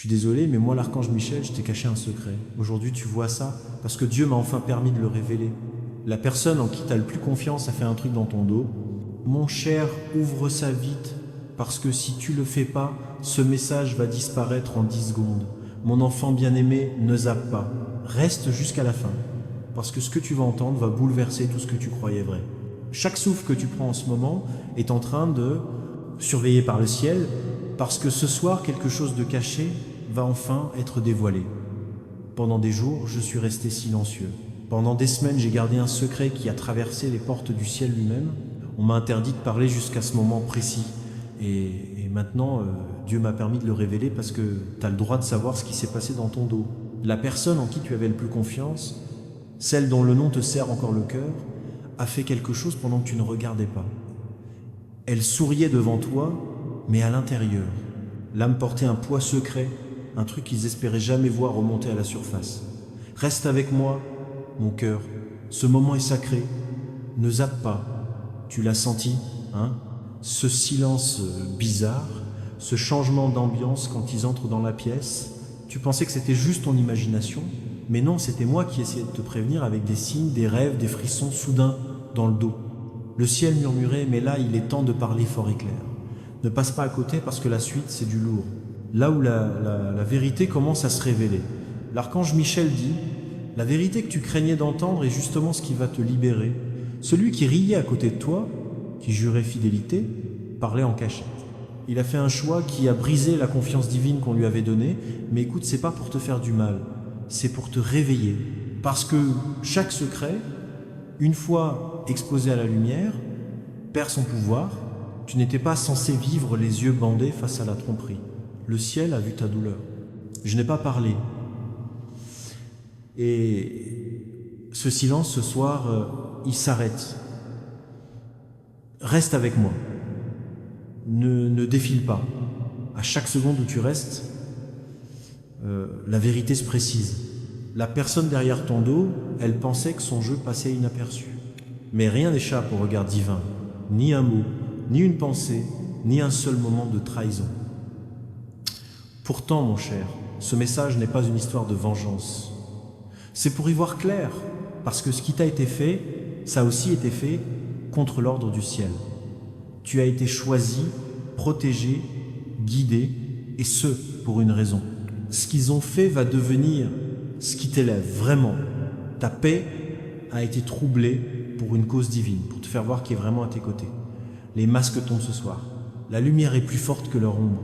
suis désolé, mais moi, l'archange Michel, je t'ai caché un secret. Aujourd'hui, tu vois ça parce que Dieu m'a enfin permis de le révéler. La personne en qui tu as le plus confiance a fait un truc dans ton dos. Mon cher, ouvre ça vite, parce que si tu le fais pas, ce message va disparaître en 10 secondes. Mon enfant bien-aimé, ne zappe pas. Reste jusqu'à la fin, parce que ce que tu vas entendre va bouleverser tout ce que tu croyais vrai. Chaque souffle que tu prends en ce moment est en train de, surveillé par le ciel, parce que ce soir, quelque chose de caché va enfin être dévoilé. Pendant des jours, je suis resté silencieux. Pendant des semaines, j'ai gardé un secret qui a traversé les portes du ciel lui-même. On m'a interdit de parler jusqu'à ce moment précis. Et maintenant, Dieu m'a permis de le révéler parce que tu as le droit de savoir ce qui s'est passé dans ton dos. La personne en qui tu avais le plus confiance, celle dont le nom te serre encore le cœur, a fait quelque chose pendant que tu ne regardais pas. Elle souriait devant toi, mais à l'intérieur. L'âme portait un poids secret, un truc qu'ils espéraient jamais voir remonter à la surface. Reste avec moi, mon cœur. Ce moment est sacré. Ne zappe pas. Tu l'as senti, hein? Ce silence bizarre, ce changement d'ambiance quand ils entrent dans la pièce. Tu pensais que c'était juste ton imagination, mais non, c'était moi qui essayais de te prévenir avec des signes, des rêves, des frissons soudains dans le dos. Le ciel murmurait, mais là, il est temps de parler fort et clair. Ne passe pas à côté parce que la suite, c'est du lourd. Là où la vérité commence à se révéler. L'archange Michel dit, la vérité que tu craignais d'entendre est justement ce qui va te libérer. Celui qui riait à côté de toi, qui jurait fidélité, parlait en cachette. Il a fait un choix qui a brisé la confiance divine qu'on lui avait donnée, mais écoute, c'est pas pour te faire du mal, c'est pour te réveiller. Parce que chaque secret, une fois exposé à la lumière, perd son pouvoir. Tu n'étais pas censé vivre les yeux bandés face à la tromperie. Le ciel a vu ta douleur. Je n'ai pas parlé. Et ce silence, ce soir, il s'arrête. Reste avec moi. Ne défile pas. À chaque seconde où tu restes, la vérité se précise. La personne derrière ton dos, elle pensait que son jeu passait inaperçu. Mais rien n'échappe au regard divin. Ni un mot, ni une pensée, ni un seul moment de trahison. Pourtant, mon cher, ce message n'est pas une histoire de vengeance. C'est pour y voir clair, parce que ce qui t'a été fait, ça a aussi été fait contre l'ordre du ciel. Tu as été choisi, protégé, guidé, et ce, pour une raison. Ce qu'ils ont fait va devenir ce qui t'élève, vraiment. Ta paix a été troublée pour une cause divine, pour te faire voir qui est vraiment à tes côtés. Les masques tombent ce soir. La lumière est plus forte que leur ombre.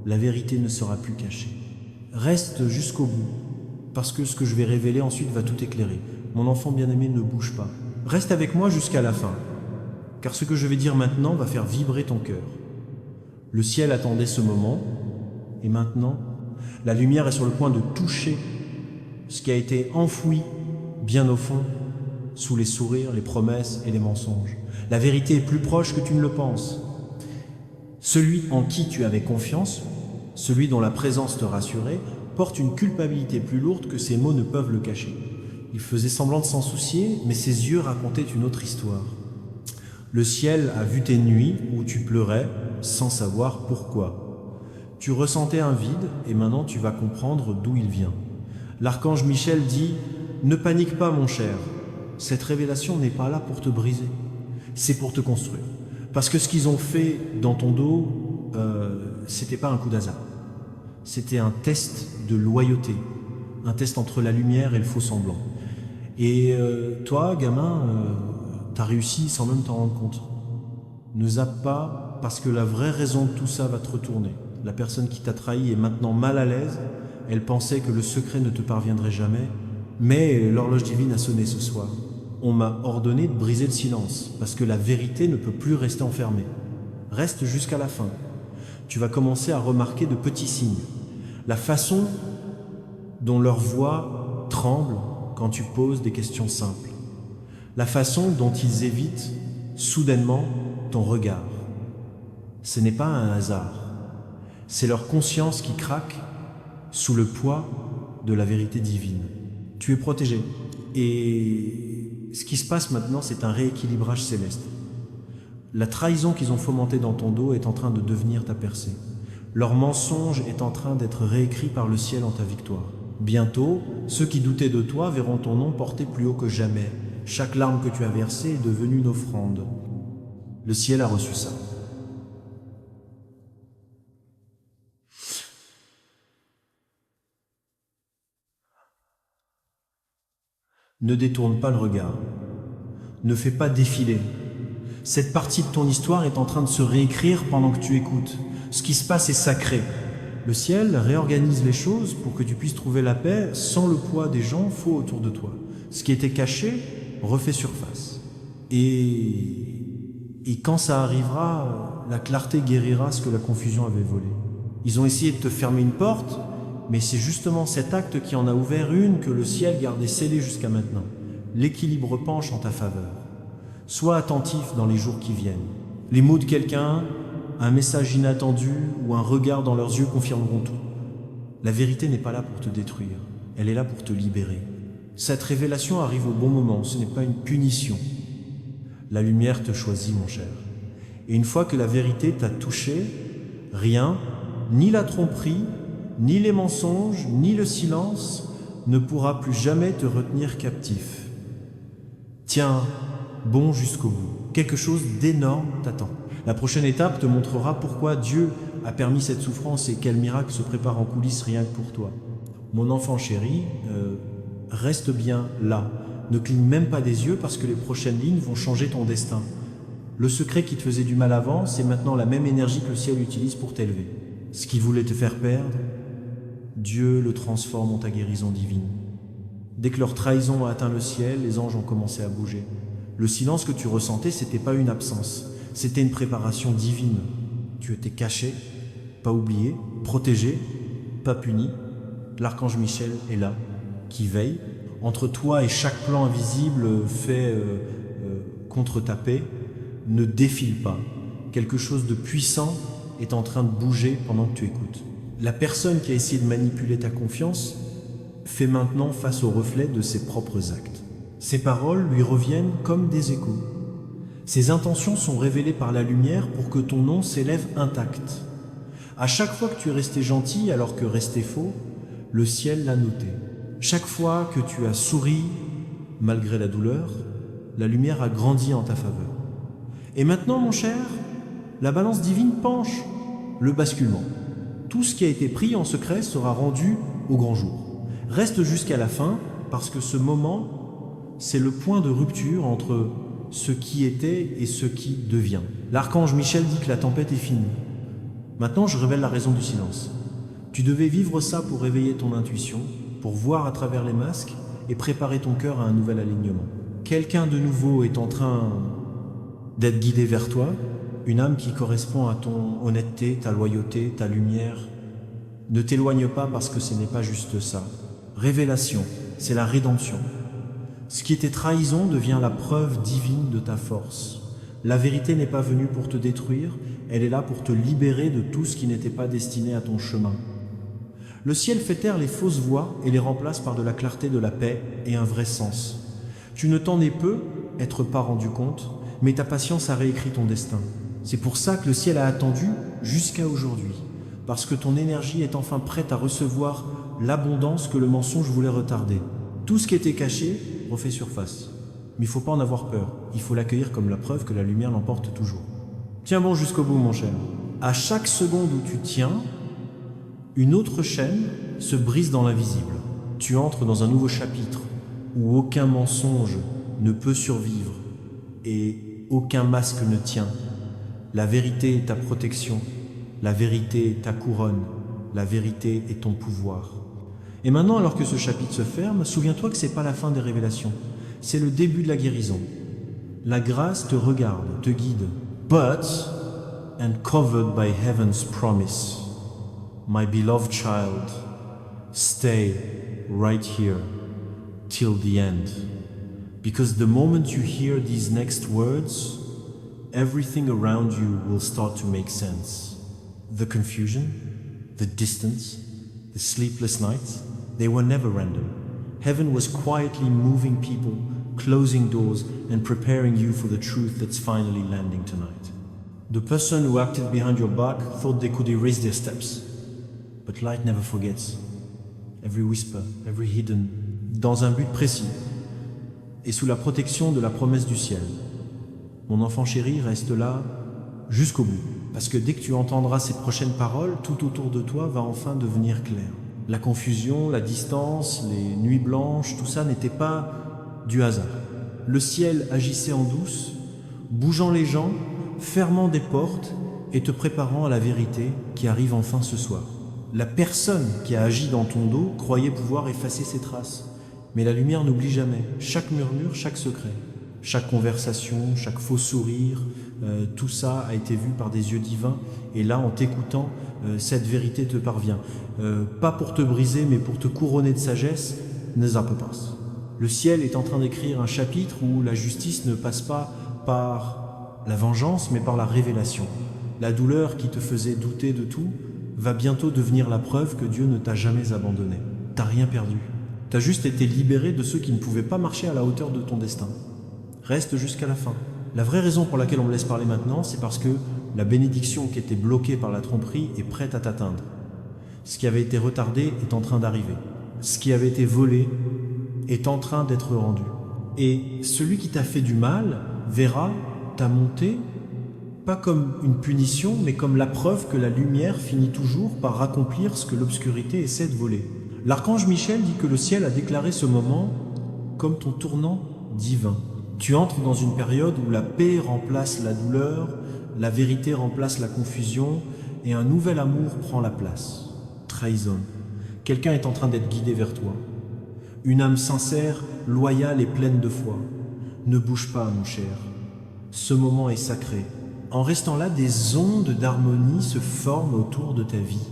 La vérité ne sera plus cachée. Reste jusqu'au bout, parce que ce que je vais révéler ensuite va tout éclairer. Mon enfant bien-aimé, ne bouge pas. Reste avec moi jusqu'à la fin, car ce que je vais dire maintenant va faire vibrer ton cœur. Le ciel attendait ce moment, et maintenant, la lumière est sur le point de toucher ce qui a été enfoui bien au fond, sous les sourires, les promesses et les mensonges. La vérité est plus proche que tu ne le penses. Celui en qui tu avais confiance, celui dont la présence te rassurait, porte une culpabilité plus lourde que ses mots ne peuvent le cacher. Il faisait semblant de s'en soucier, mais ses yeux racontaient une autre histoire. Le ciel a vu tes nuits où tu pleurais sans savoir pourquoi. Tu ressentais un vide et maintenant tu vas comprendre d'où il vient. L'archange Michel dit « Ne panique pas mon cher, cette révélation n'est pas là pour te briser, c'est pour te construire. Parce que ce qu'ils ont fait dans ton dos, c'était pas un coup d'hasard. C'était un test de loyauté, un test entre la lumière et le faux semblant. Et toi, gamin, t'as réussi sans même t'en rendre compte. Ne zappe pas, parce que la vraie raison de tout ça va te retourner. La personne qui t'a trahi est maintenant mal à l'aise, elle pensait que le secret ne te parviendrait jamais, mais l'horloge divine a sonné ce soir. On m'a ordonné de briser le silence, parce que la vérité ne peut plus rester enfermée. Reste jusqu'à la fin. Tu vas commencer à remarquer de petits signes. La façon dont leur voix tremble quand tu poses des questions simples. La façon dont ils évitent soudainement ton regard. Ce n'est pas un hasard. C'est leur conscience qui craque sous le poids de la vérité divine. Tu es protégé. Et ce qui se passe maintenant, c'est un rééquilibrage céleste. La trahison qu'ils ont fomentée dans ton dos est en train de devenir ta percée. Leur mensonge est en train d'être réécrit par le ciel en ta victoire. Bientôt, ceux qui doutaient de toi verront ton nom porté plus haut que jamais. Chaque larme que tu as versée est devenue une offrande. Le ciel a reçu ça. Ne détourne pas le regard. Ne fais pas défiler. Cette partie de ton histoire est en train de se réécrire pendant que tu écoutes. Ce qui se passe est sacré. Le ciel réorganise les choses pour que tu puisses trouver la paix sans le poids des gens faux autour de toi. Ce qui était caché refait surface. Et quand ça arrivera, la clarté guérira ce que la confusion avait volé. Ils ont essayé de te fermer une porte, mais c'est justement cet acte qui en a ouvert une que le ciel gardait scellée jusqu'à maintenant. L'équilibre penche en ta faveur. Sois attentif dans les jours qui viennent. Les mots de quelqu'un, un message inattendu ou un regard dans leurs yeux confirmeront tout. La vérité n'est pas là pour te détruire, elle est là pour te libérer. Cette révélation arrive au bon moment, ce n'est pas une punition. La lumière te choisit, mon cher. Et une fois que la vérité t'a touché, rien, ni la tromperie, ni les mensonges, ni le silence, ne pourra plus jamais te retenir captif. Tiens, bon jusqu'au bout. Quelque chose d'énorme t'attend. La prochaine étape te montrera pourquoi Dieu a permis cette souffrance et quel miracle se prépare en coulisses rien que pour toi. Mon enfant chéri, reste bien là. Ne cligne même pas des yeux parce que les prochaines lignes vont changer ton destin. Le secret qui te faisait du mal avant, c'est maintenant la même énergie que le ciel utilise pour t'élever. Ce qui voulait te faire perdre, Dieu le transforme en ta guérison divine. Dès que leur trahison a atteint le ciel, les anges ont commencé à bouger. Le silence que tu ressentais, c'était pas une absence, c'était une préparation divine. Tu étais caché, pas oublié, protégé, pas puni. L'archange Michel est là, qui veille. Entre toi et chaque plan invisible fait contre ta paix, ne défile pas. Quelque chose de puissant est en train de bouger pendant que tu écoutes. La personne qui a essayé de manipuler ta confiance fait maintenant face au reflet de ses propres actes. Ses paroles lui reviennent comme des échos. Ses intentions sont révélées par la lumière pour que ton nom s'élève intact. À chaque fois que tu es resté gentil alors que resté faux, le ciel l'a noté. Chaque fois que tu as souri, malgré la douleur, la lumière a grandi en ta faveur. Et maintenant, mon cher, la balance divine penche, le basculement. Tout ce qui a été pris en secret sera rendu au grand jour. Reste jusqu'à la fin, parce que ce moment, c'est le point de rupture entre ce qui était et ce qui devient. L'archange Michel dit que la tempête est finie. Maintenant, je révèle la raison du silence. Tu devais vivre ça pour réveiller ton intuition, pour voir à travers les masques et préparer ton cœur à un nouvel alignement. Quelqu'un de nouveau est en train d'être guidé vers toi, une âme qui correspond à ton honnêteté, ta loyauté, ta lumière. Ne t'éloigne pas parce que ce n'est pas juste ça. Révélation, c'est la rédemption. Ce qui était trahison devient la preuve divine de ta force. La vérité n'est pas venue pour te détruire, elle est là pour te libérer de tout ce qui n'était pas destiné à ton chemin. Le ciel fait taire les fausses voix et les remplace par de la clarté, de la paix et un vrai sens. Tu ne t'en es peu être pas rendu compte, mais ta patience a réécrit ton destin. C'est pour ça que le ciel a attendu jusqu'à aujourd'hui, parce que ton énergie est enfin prête à recevoir l'abondance que le mensonge voulait retarder. Tout ce qui était caché refait surface. Mais il ne faut pas en avoir peur, il faut l'accueillir comme la preuve que la lumière l'emporte toujours. Tiens bon jusqu'au bout, mon cher. À chaque seconde où tu tiens, une autre chaîne se brise dans l'invisible. Tu entres dans un nouveau chapitre où aucun mensonge ne peut survivre et aucun masque ne tient. La vérité est ta protection, la vérité est ta couronne, la vérité est ton pouvoir. Et maintenant, alors que ce chapitre se ferme, souviens-toi que ce n'est pas la fin des révélations, c'est le début de la guérison. La grâce te regarde, te guide. But, and covered by heaven's promise, my beloved child, stay right here till the end. Because the moment you hear these next words, everything around you will start to make sense. The confusion, the distance, the sleepless nights, they were never random. Heaven was quietly moving people, closing doors, and preparing you for the truth that's finally landing tonight. The person who acted behind your back thought they could erase their steps. But light never forgets. Every whisper, every hidden, dans un but précis, et sous la protection de la promesse du ciel. Mon enfant chéri, reste là jusqu'au bout, parce que dès que tu entendras ces prochaines paroles, tout autour de toi va enfin devenir clair. La confusion, la distance, les nuits blanches, tout ça n'était pas du hasard. Le ciel agissait en douce, bougeant les gens, fermant des portes et te préparant à la vérité qui arrive enfin ce soir. La personne qui a agi dans ton dos croyait pouvoir effacer ses traces. Mais la lumière n'oublie jamais. Chaque murmure, chaque secret, chaque conversation, chaque faux sourire, tout ça a été vu par des yeux divins. Et là, en t'écoutant, cette vérité te parvient. Pas pour te briser, mais pour te couronner de sagesse, ne zappe pas. Le ciel est en train d'écrire un chapitre où la justice ne passe pas par la vengeance, mais par la révélation. La douleur qui te faisait douter de tout va bientôt devenir la preuve que Dieu ne t'a jamais abandonné. T'as rien perdu. T'as juste été libéré de ceux qui ne pouvaient pas marcher à la hauteur de ton destin. Reste jusqu'à la fin. La vraie raison pour laquelle on me laisse parler maintenant, c'est parce que la bénédiction qui était bloquée par la tromperie est prête à t'atteindre. Ce qui avait été retardé est en train d'arriver. Ce qui avait été volé est en train d'être rendu. Et celui qui t'a fait du mal verra ta montée pas comme une punition, mais comme la preuve que la lumière finit toujours par accomplir ce que l'obscurité essaie de voler. L'archange Michel dit que le ciel a déclaré ce moment comme ton tournant divin. Tu entres dans une période où la paix remplace la douleur, la vérité remplace la confusion et un nouvel amour prend la place. Trahison. Quelqu'un est en train d'être guidé vers toi. Une âme sincère, loyale et pleine de foi. Ne bouge pas, mon cher. Ce moment est sacré. En restant là, des ondes d'harmonie se forment autour de ta vie.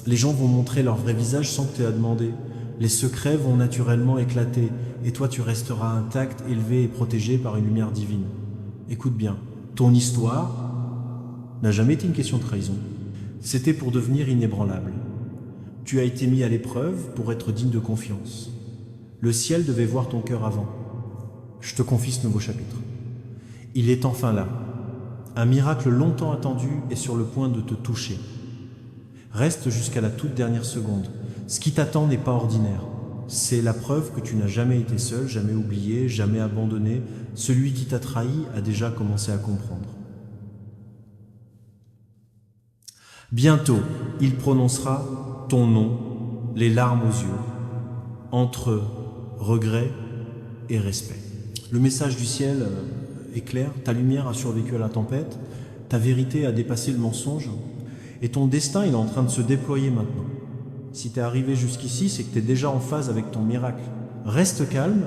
Les gens vont montrer leur vrai visage sans que tu aies à demander. Les secrets vont naturellement éclater, et toi tu resteras intact, élevé et protégé par une lumière divine. Écoute bien, ton histoire n'a jamais été une question de trahison. C'était pour devenir inébranlable. Tu as été mis à l'épreuve pour être digne de confiance. Le ciel devait voir ton cœur avant. Je te confie ce nouveau chapitre. Il est enfin là. Un miracle longtemps attendu est sur le point de te toucher. Reste jusqu'à la toute dernière seconde. Ce qui t'attend n'est pas ordinaire. C'est la preuve que tu n'as jamais été seul, jamais oublié, jamais abandonné. Celui qui t'a trahi a déjà commencé à comprendre. Bientôt, il prononcera ton nom, les larmes aux yeux, entre regret et respect. Le message du ciel est clair, ta lumière a survécu à la tempête, ta vérité a dépassé le mensonge, et ton destin il est en train de se déployer maintenant. Si tu es arrivé jusqu'ici, c'est que tu es déjà en phase avec ton miracle. Reste calme,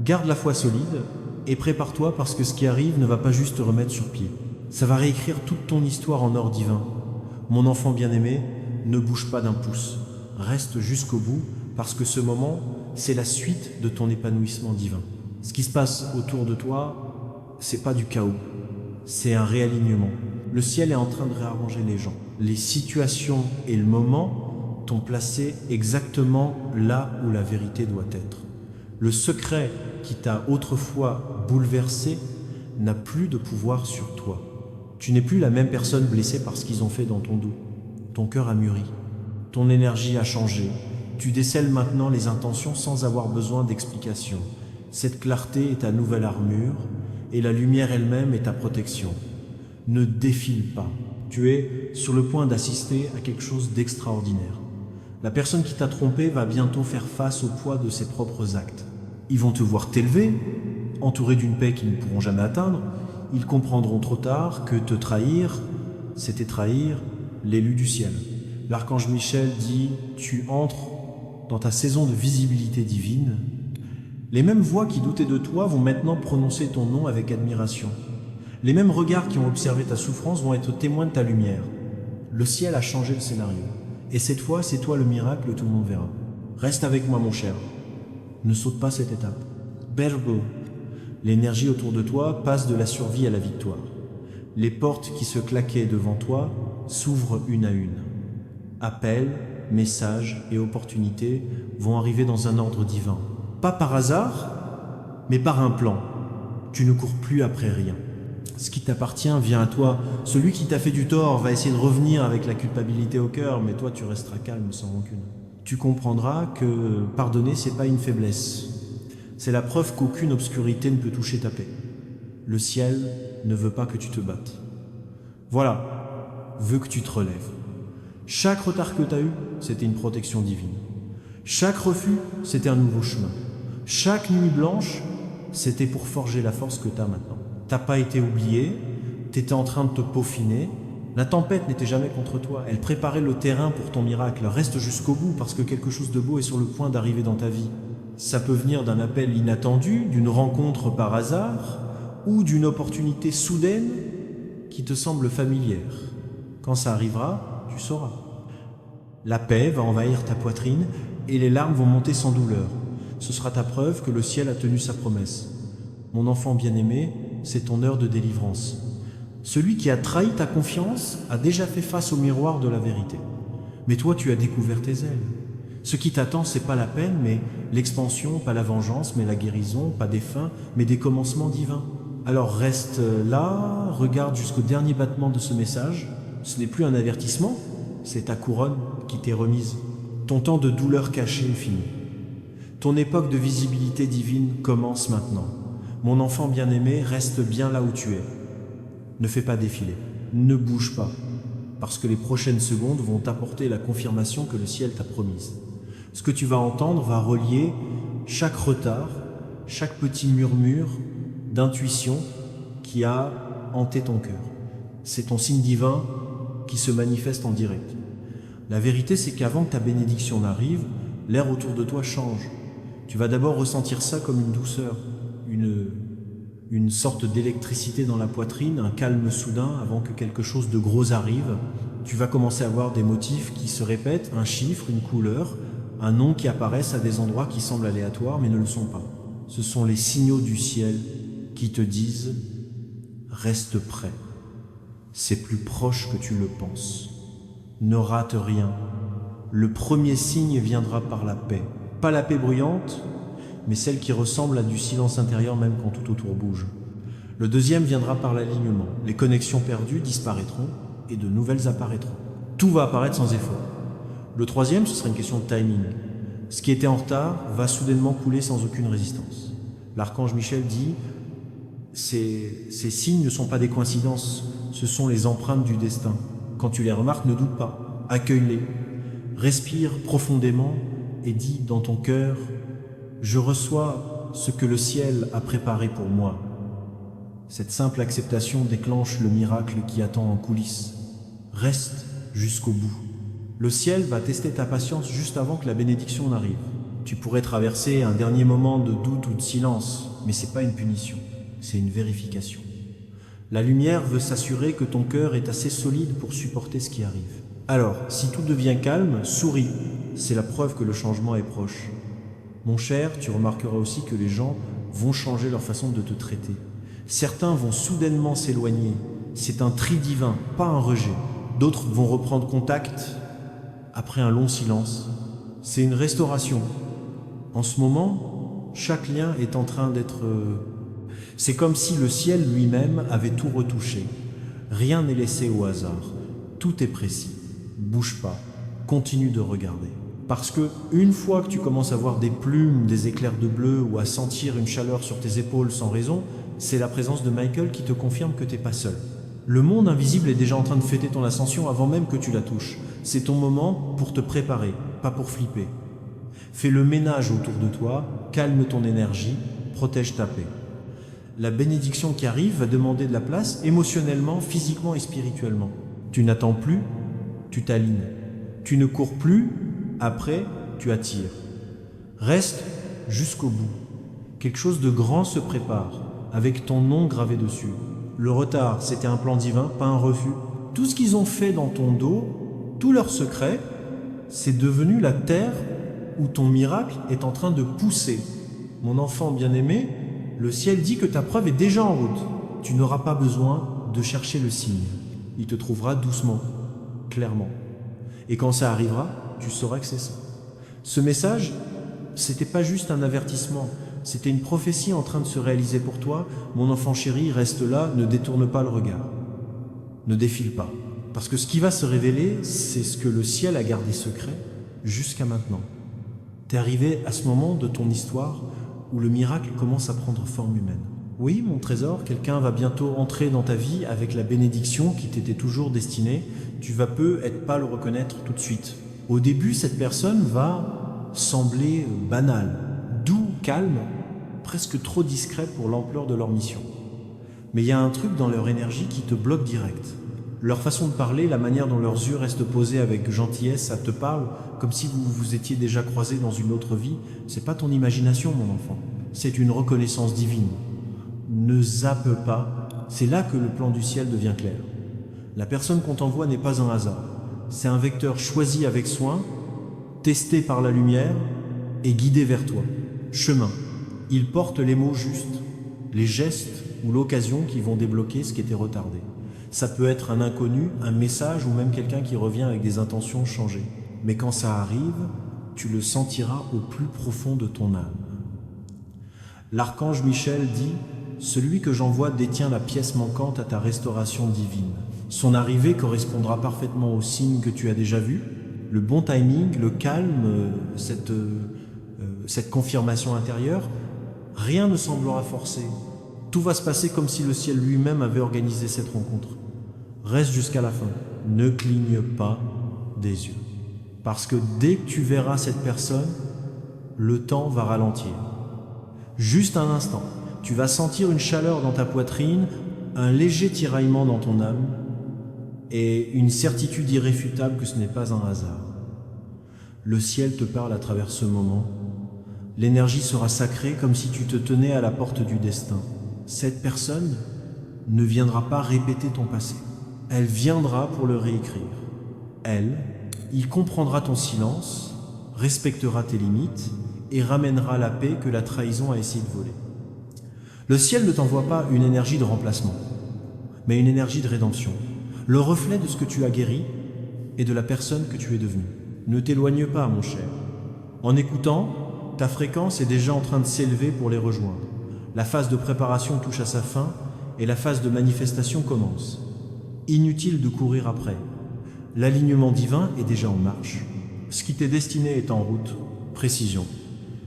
garde la foi solide, et prépare-toi parce que ce qui arrive ne va pas juste te remettre sur pied. Ça va réécrire toute ton histoire en or divin. Mon enfant bien-aimé, ne bouge pas d'un pouce. Reste jusqu'au bout, parce que ce moment, c'est la suite de ton épanouissement divin. Ce qui se passe autour de toi, c'est pas du chaos, c'est un réalignement. Le ciel est en train de réarranger les gens. Les situations et le moment t'ont placé exactement là où la vérité doit être. Le secret qui t'a autrefois bouleversé n'a plus de pouvoir sur toi. Tu n'es plus la même personne blessée par ce qu'ils ont fait dans ton dos. Ton cœur a mûri, ton énergie a changé. Tu décèles maintenant les intentions sans avoir besoin d'explication. Cette clarté est ta nouvelle armure et la lumière elle-même est ta protection. Ne défile pas. Tu es sur le point d'assister à quelque chose d'extraordinaire. La personne qui t'a trompé va bientôt faire face au poids de ses propres actes. Ils vont te voir t'élever, entouré d'une paix qu'ils ne pourront jamais atteindre. Ils comprendront trop tard que te trahir, c'était trahir l'élu du ciel. L'archange Michel dit « Tu entres dans ta saison de visibilité divine ». Les mêmes voix qui doutaient de toi vont maintenant prononcer ton nom avec admiration. Les mêmes regards qui ont observé ta souffrance vont être témoins de ta lumière. Le ciel a changé le scénario. Et cette fois, c'est toi le miracle que tout le monde verra. Reste avec moi, mon cher. Ne saute pas cette étape. Berbo. L'énergie autour de toi passe de la survie à la victoire. Les portes qui se claquaient devant toi s'ouvrent une à une. Appels, messages et opportunités vont arriver dans un ordre divin. Pas par hasard, mais par un plan. Tu ne cours plus après rien. Ce qui t'appartient vient à toi. Celui qui t'a fait du tort va essayer de revenir avec la culpabilité au cœur, mais toi tu resteras calme sans rancune. Tu comprendras que pardonner, c'est pas une faiblesse. C'est la preuve qu'aucune obscurité ne peut toucher ta paix. Le ciel ne veut pas que tu te battes. Voilà, veut que tu te relèves. Chaque retard que tu as eu, c'était une protection divine. Chaque refus, c'était un nouveau chemin. Chaque nuit blanche, c'était pour forger la force que tu as maintenant. T'as pas été oublié, tu étais en train de te peaufiner. La tempête n'était jamais contre toi, elle préparait le terrain pour ton miracle. Reste jusqu'au bout parce que quelque chose de beau est sur le point d'arriver dans ta vie. Ça peut venir d'un appel inattendu, d'une rencontre par hasard ou d'une opportunité soudaine qui te semble familière. Quand ça arrivera, tu sauras. La paix va envahir ta poitrine et les larmes vont monter sans douleur. Ce sera ta preuve que le ciel a tenu sa promesse. Mon enfant bien-aimé, c'est ton heure de délivrance. Celui qui a trahi ta confiance a déjà fait face au miroir de la vérité. Mais toi, tu as découvert tes ailes. Ce qui t'attend, c'est pas la peine, mais l'expansion, pas la vengeance, mais la guérison, pas des fins, mais des commencements divins. Alors reste là, regarde jusqu'au dernier battement de ce message. Ce n'est plus un avertissement, c'est ta couronne qui t'est remise. Ton temps de douleur cachée est fini. Ton époque de visibilité divine commence maintenant. Mon enfant bien-aimé, reste bien là où tu es. Ne fais pas défiler, ne bouge pas, parce que les prochaines secondes vont t'apporter la confirmation que le ciel t'a promise. Ce que tu vas entendre va relier chaque retard, chaque petit murmure d'intuition qui a hanté ton cœur. C'est ton signe divin qui se manifeste en direct. La vérité, c'est qu'avant que ta bénédiction n'arrive, l'air autour de toi change. Tu vas d'abord ressentir ça comme une douceur, une sorte d'électricité dans la poitrine, un calme soudain avant que quelque chose de gros arrive. Tu vas commencer à voir des motifs qui se répètent, un chiffre, une couleur, un nom qui apparaissent à des endroits qui semblent aléatoires mais ne le sont pas. Ce sont les signaux du ciel qui te disent « Reste prêt, c'est plus proche que tu le penses. Ne rate rien. Le premier signe viendra par la paix. Pas la paix bruyante, mais celle qui ressemble à du silence intérieur même quand tout autour bouge. Le deuxième viendra par l'alignement. Les connexions perdues disparaîtront et de nouvelles apparaîtront. Tout va apparaître sans effort. Le troisième, ce sera une question de timing. Ce qui était en retard va soudainement couler sans aucune résistance. L'archange Michel dit « Ces signes ne sont pas des coïncidences, ce sont les empreintes du destin. Quand tu les remarques, ne doute pas, accueille-les. Respire profondément et dis dans ton cœur « Je reçois ce que le ciel a préparé pour moi ». Cette simple acceptation déclenche le miracle qui attend en coulisses. Reste jusqu'au bout. Le ciel va tester ta patience juste avant que la bénédiction n'arrive. Tu pourrais traverser un dernier moment de doute ou de silence, mais ce n'est pas une punition, c'est une vérification. La lumière veut s'assurer que ton cœur est assez solide pour supporter ce qui arrive. Alors, si tout devient calme, souris, c'est la preuve que le changement est proche. Mon cher, tu remarqueras aussi que les gens vont changer leur façon de te traiter. Certains vont soudainement s'éloigner. C'est un tri divin, pas un rejet. D'autres vont reprendre contact après un long silence. C'est une restauration. En ce moment, chaque lien est en train d'être... C'est comme si le ciel lui-même avait tout retouché. Rien n'est laissé au hasard. Tout est précis. Bouge pas. Continue de regarder. Parce que une fois que tu commences à voir des plumes, des éclairs de bleu ou à sentir une chaleur sur tes épaules sans raison, c'est la présence de Michael qui te confirme que t'es pas seul. Le monde invisible est déjà en train de fêter ton ascension avant même que tu la touches. C'est ton moment pour te préparer, pas pour flipper. Fais le ménage autour de toi, calme ton énergie, protège ta paix. La bénédiction qui arrive va demander de la place émotionnellement, physiquement et spirituellement. Tu n'attends plus, tu t'alignes. Tu ne cours plus, après tu attires. Reste jusqu'au bout. Quelque chose de grand se prépare, avec ton nom gravé dessus. Le retard, c'était un plan divin, pas un refus. Tout ce qu'ils ont fait dans ton dos, tout leur secret, c'est devenu la terre où ton miracle est en train de pousser. Mon enfant bien-aimé, le ciel dit que ta preuve est déjà en route. Tu n'auras pas besoin de chercher le signe. Il te trouvera doucement, clairement. Et quand ça arrivera, tu sauras que c'est ça. Ce message, c'était pas juste un avertissement. C'était une prophétie en train de se réaliser pour toi. Mon enfant chéri, reste là, ne détourne pas le regard. Ne défile pas. Parce que ce qui va se révéler, c'est ce que le ciel a gardé secret jusqu'à maintenant. T'es arrivé à ce moment de ton histoire où le miracle commence à prendre forme humaine. Oui, mon trésor, quelqu'un va bientôt entrer dans ta vie avec la bénédiction qui t'était toujours destinée. Tu vas peut-être pas le reconnaître tout de suite. Au début, cette personne va sembler banale, doux, calme, presque trop discret pour l'ampleur de leur mission. Mais il y a un truc dans leur énergie qui te bloque direct. Leur façon de parler, la manière dont leurs yeux restent posés avec gentillesse, ça te parle comme si vous vous étiez déjà croisés dans une autre vie. C'est pas ton imagination, mon enfant. C'est une reconnaissance divine. Ne zappe pas. C'est là que le plan du ciel devient clair. La personne qu'on t'envoie n'est pas un hasard. C'est un vecteur choisi avec soin, testé par la lumière et guidé vers toi. Chemin. Il porte les mots justes, les gestes ou l'occasion qui vont débloquer ce qui était retardé. Ça peut être un inconnu, un message ou même quelqu'un qui revient avec des intentions changées. Mais quand ça arrive, tu le sentiras au plus profond de ton âme. L'archange Michel dit « Celui que j'envoie détient la pièce manquante à ta restauration divine. Son arrivée correspondra parfaitement au signe que tu as déjà vu. Le bon timing, le calme, cette confirmation intérieure, rien ne semblera forcé. Tout va se passer comme si le ciel lui-même avait organisé cette rencontre. Reste jusqu'à la fin. Ne cligne pas des yeux. Parce que dès que tu verras cette personne, le temps va ralentir. Juste un instant, tu vas sentir une chaleur dans ta poitrine, un léger tiraillement dans ton âme et une certitude irréfutable que ce n'est pas un hasard. Le ciel te parle à travers ce moment. L'énergie sera sacrée comme si tu te tenais à la porte du destin. Cette personne ne viendra pas répéter ton passé. Elle viendra pour le réécrire. Il comprendra ton silence, respectera tes limites et ramènera la paix que la trahison a essayé de voler. Le ciel ne t'envoie pas une énergie de remplacement, mais une énergie de rédemption, le reflet de ce que tu as guéri et de la personne que tu es devenue. Ne t'éloigne pas, mon cher. En écoutant, ta fréquence est déjà en train de s'élever pour les rejoindre. La phase de préparation touche à sa fin et la phase de manifestation commence. Inutile de courir après. L'alignement divin est déjà en marche. Ce qui t'est destiné est en route. Précision.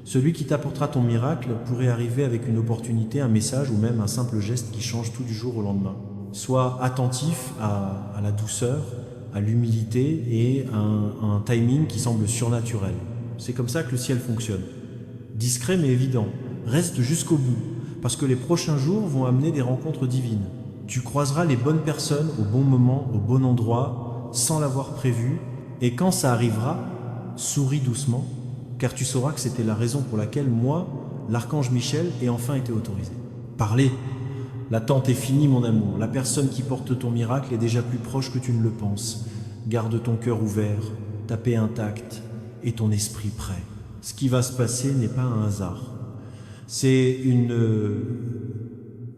Celui qui t'apportera ton miracle pourrait arriver avec une opportunité, un message ou même un simple geste qui change tout du jour au lendemain. Sois attentif à la douceur, à l'humilité et à un timing qui semble surnaturel. C'est comme ça que le ciel fonctionne. Discret mais évident. Reste jusqu'au bout, parce que les prochains jours vont amener des rencontres divines. Tu croiseras les bonnes personnes au bon moment, au bon endroit, sans l'avoir prévu, et quand ça arrivera, souris doucement, car tu sauras que c'était la raison pour laquelle moi, l'archange Michel, ai enfin été autorisé. Parlez. L'attente est finie, mon amour. La personne qui porte ton miracle est déjà plus proche que tu ne le penses. Garde ton cœur ouvert, ta paix intacte et ton esprit prêt. Ce qui va se passer n'est pas un hasard. C'est une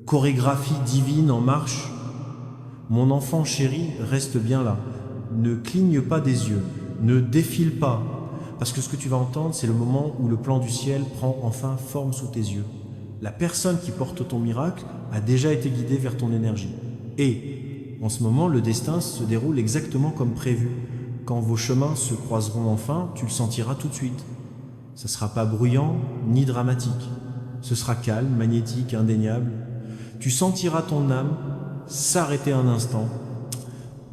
chorégraphie divine en marche. Mon enfant chéri, reste bien là. Ne cligne pas des yeux, ne défile pas, parce que ce que tu vas entendre, c'est le moment où le plan du ciel prend enfin forme sous tes yeux. La personne qui porte ton miracle a déjà été guidée vers ton énergie. Et, en ce moment, le destin se déroule exactement comme prévu. Quand vos chemins se croiseront enfin, tu le sentiras tout de suite. Ça ne sera pas bruyant ni dramatique. Ce sera calme, magnétique, indéniable. Tu sentiras ton âme s'arrêter un instant.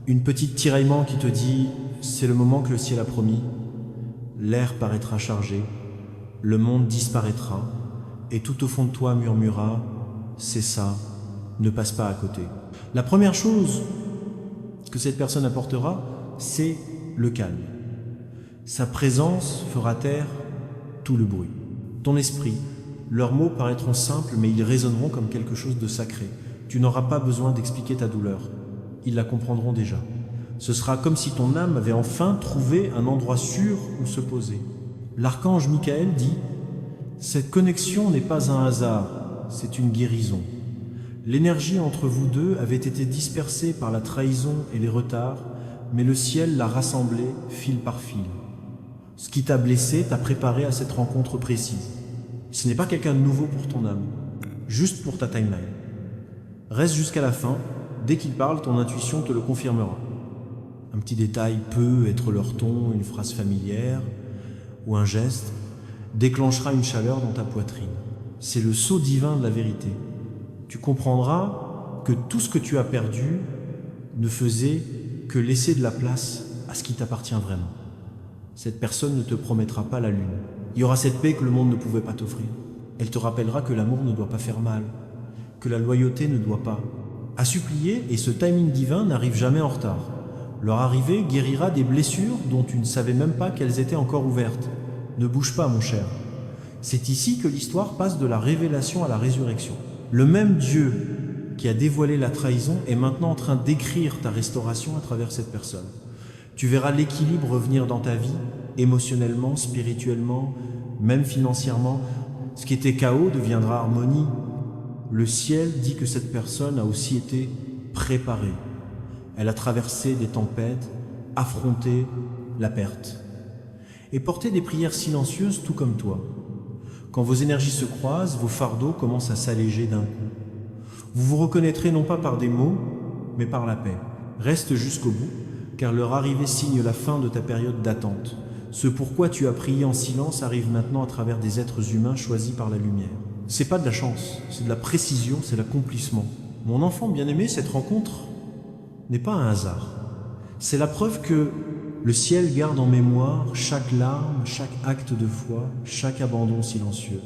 Une petite tiraillement qui te dit « c'est le moment que le ciel a promis ». L'air paraîtra chargé, le monde disparaîtra, et tout au fond de toi murmura « c'est ça, ne passe pas à côté ». La première chose que cette personne apportera, c'est le calme. Sa présence fera taire tout le bruit. Ton esprit, leurs mots paraîtront simples, mais ils résonneront comme quelque chose de sacré. Tu n'auras pas besoin d'expliquer ta douleur. Ils la comprendront déjà. Ce sera comme si ton âme avait enfin trouvé un endroit sûr où se poser. L'archange Michael dit « Cette connexion n'est pas un hasard, c'est une guérison. L'énergie entre vous deux avait été dispersée par la trahison et les retards, mais le ciel l'a rassemblée fil par fil. Ce qui t'a blessé t'a préparé à cette rencontre précise. Ce n'est pas quelqu'un de nouveau pour ton âme, juste pour ta timeline. Reste jusqu'à la fin, dès qu'il parle, ton intuition te le confirmera. Un petit détail peut être leur ton, une phrase familière ou un geste déclenchera une chaleur dans ta poitrine. C'est le sceau divin de la vérité. Tu comprendras que tout ce que tu as perdu ne faisait que laisser de la place à ce qui t'appartient vraiment. Cette personne ne te promettra pas la lune. Il y aura cette paix que le monde ne pouvait pas t'offrir. Elle te rappellera que l'amour ne doit pas faire mal, que la loyauté ne doit pas. À supplier, et ce timing divin n'arrive jamais en retard. Leur arrivée guérira des blessures dont tu ne savais même pas qu'elles étaient encore ouvertes. Ne bouge pas, mon cher. C'est ici que l'histoire passe de la révélation à la résurrection. Le même Dieu qui a dévoilé la trahison est maintenant en train d'écrire ta restauration à travers cette personne. Tu verras l'équilibre revenir dans ta vie, émotionnellement, spirituellement, même financièrement. Ce qui était chaos deviendra harmonie. Le ciel dit que cette personne a aussi été préparée. Elle a traversé des tempêtes, affronté la perte et porté des prières silencieuses tout comme toi. Quand vos énergies se croisent, vos fardeaux commencent à s'alléger d'un coup. Vous vous reconnaîtrez non pas par des mots, mais par la paix. Reste jusqu'au bout, car leur arrivée signe la fin de ta période d'attente. Ce pourquoi tu as prié en silence arrive maintenant à travers des êtres humains choisis par la lumière. C'est pas de la chance, c'est de la précision, c'est l'accomplissement. Mon enfant bien-aimé, cette rencontre n'est pas un hasard. C'est la preuve que le ciel garde en mémoire chaque larme, chaque acte de foi, chaque abandon silencieux.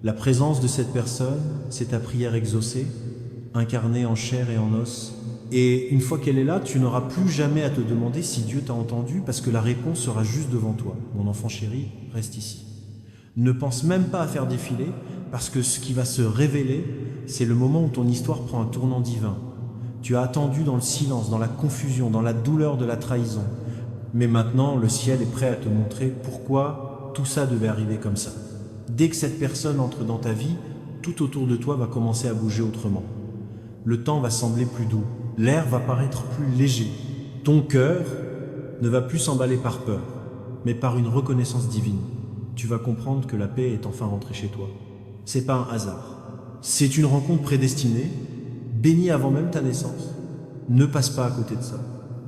La présence de cette personne, c'est ta prière exaucée, incarnée en chair et en os. Et une fois qu'elle est là, tu n'auras plus jamais à te demander si Dieu t'a entendu, parce que la réponse sera juste devant toi. Mon enfant chéri, reste ici. Ne pense même pas à faire défiler, parce que ce qui va se révéler, c'est le moment où ton histoire prend un tournant divin. Tu as attendu dans le silence, dans la confusion, dans la douleur de la trahison. Mais maintenant, le ciel est prêt à te montrer pourquoi tout ça devait arriver comme ça. Dès que cette personne entre dans ta vie, tout autour de toi va commencer à bouger autrement. Le temps va sembler plus doux, l'air va paraître plus léger. Ton cœur ne va plus s'emballer par peur, mais par une reconnaissance divine. Tu vas comprendre que la paix est enfin rentrée chez toi. C'est pas un hasard. C'est une rencontre prédestinée, bénie avant même ta naissance. Ne passe pas à côté de ça.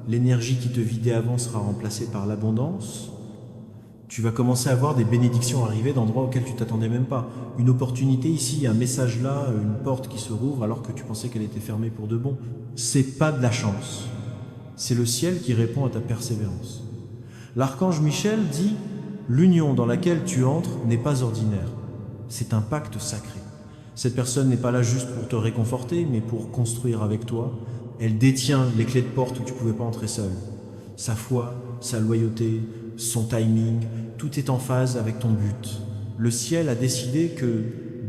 L'énergie qui te vidait avant sera remplacée par l'abondance. Tu vas commencer à voir des bénédictions arriver d'endroits auxquels tu t'attendais même pas. Une opportunité ici, un message là, une porte qui se rouvre alors que tu pensais qu'elle était fermée pour de bon. C'est pas de la chance. C'est le ciel qui répond à ta persévérance. L'archange Michel dit « L'union dans laquelle tu entres n'est pas ordinaire. C'est un pacte sacré. Cette personne n'est pas là juste pour te réconforter, mais pour construire avec toi. Elle détient les clés de porte où tu ne pouvais pas entrer seul. Sa foi, sa loyauté, son timing, tout est en phase avec ton but. Le ciel a décidé que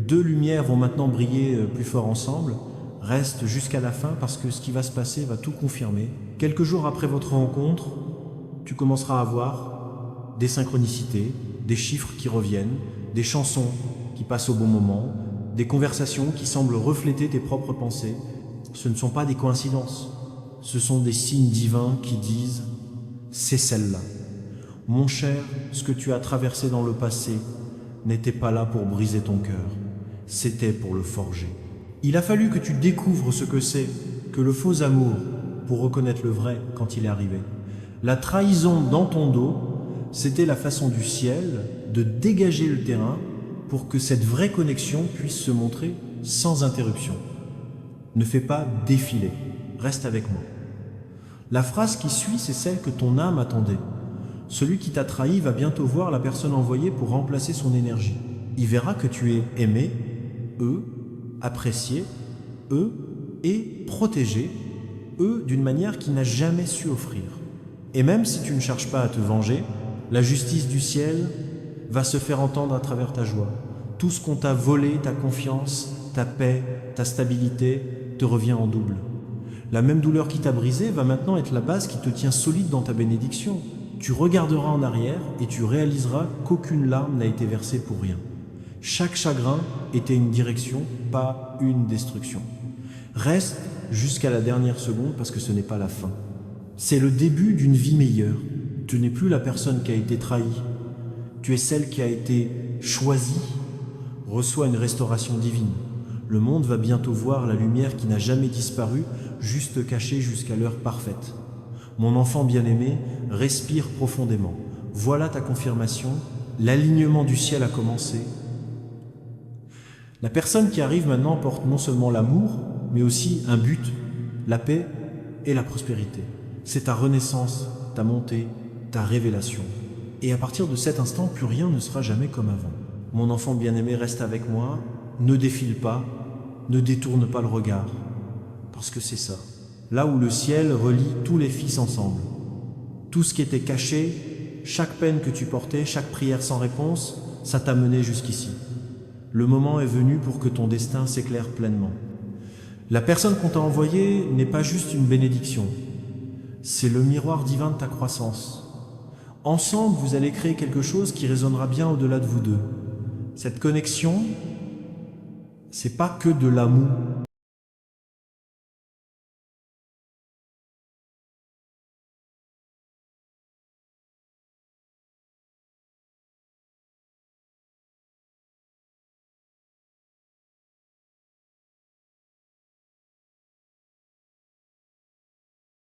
deux lumières vont maintenant briller plus fort ensemble. Reste jusqu'à la fin parce que ce qui va se passer va tout confirmer. Quelques jours après votre rencontre, tu commenceras à voir des synchronicités, des chiffres qui reviennent, des chansons qui passent au bon moment, des conversations qui semblent refléter tes propres pensées. Ce ne sont pas des coïncidences, ce sont des signes divins qui disent « c'est celle-là ». Mon cher, ce que tu as traversé dans le passé n'était pas là pour briser ton cœur, c'était pour le forger. Il a fallu que tu découvres ce que c'est que le faux amour pour reconnaître le vrai quand il est arrivé. La trahison dans ton dos, c'était la façon du ciel de dégager le terrain pour que cette vraie connexion puisse se montrer sans interruption. Ne fais pas défiler, reste avec moi. La phrase qui suit, c'est celle que ton âme attendait. Celui qui t'a trahi va bientôt voir la personne envoyée pour remplacer son énergie. Il verra que tu es aimé, apprécié, et protégé, d'une manière qu'il n'a jamais su offrir. Et même si tu ne cherches pas à te venger, la justice du ciel va se faire entendre à travers ta joie. Tout ce qu'on t'a volé, ta confiance, ta paix, ta stabilité, te revient en double. La même douleur qui t'a brisé va maintenant être la base qui te tient solide dans ta bénédiction. Tu regarderas en arrière et tu réaliseras qu'aucune larme n'a été versée pour rien. Chaque chagrin était une direction, pas une destruction. Reste jusqu'à la dernière seconde parce que ce n'est pas la fin. C'est le début d'une vie meilleure. Tu n'es plus la personne qui a été trahie. Tu es celle qui a été choisie reçois une restauration divine. Le monde va bientôt voir la lumière qui n'a jamais disparu, juste cachée jusqu'à l'heure parfaite. Mon enfant bien-aimé, respire profondément. Voilà ta confirmation, l'alignement du ciel a commencé. La personne qui arrive maintenant porte non seulement l'amour, mais aussi un but, la paix et la prospérité. C'est ta renaissance, ta montée, ta révélation. Et à partir de cet instant, plus rien ne sera jamais comme avant. Mon enfant bien-aimé, reste avec moi, ne défile pas, ne détourne pas le regard, parce que c'est ça. Là où le ciel relie tous les fils ensemble. Tout ce qui était caché, chaque peine que tu portais, chaque prière sans réponse, ça t'a mené jusqu'ici. Le moment est venu pour que ton destin s'éclaire pleinement. La personne qu'on t'a envoyée n'est pas juste une bénédiction, c'est le miroir divin de ta croissance. Ensemble, vous allez créer quelque chose qui résonnera bien au-delà de vous deux. Cette connexion, c'est pas que de l'amour,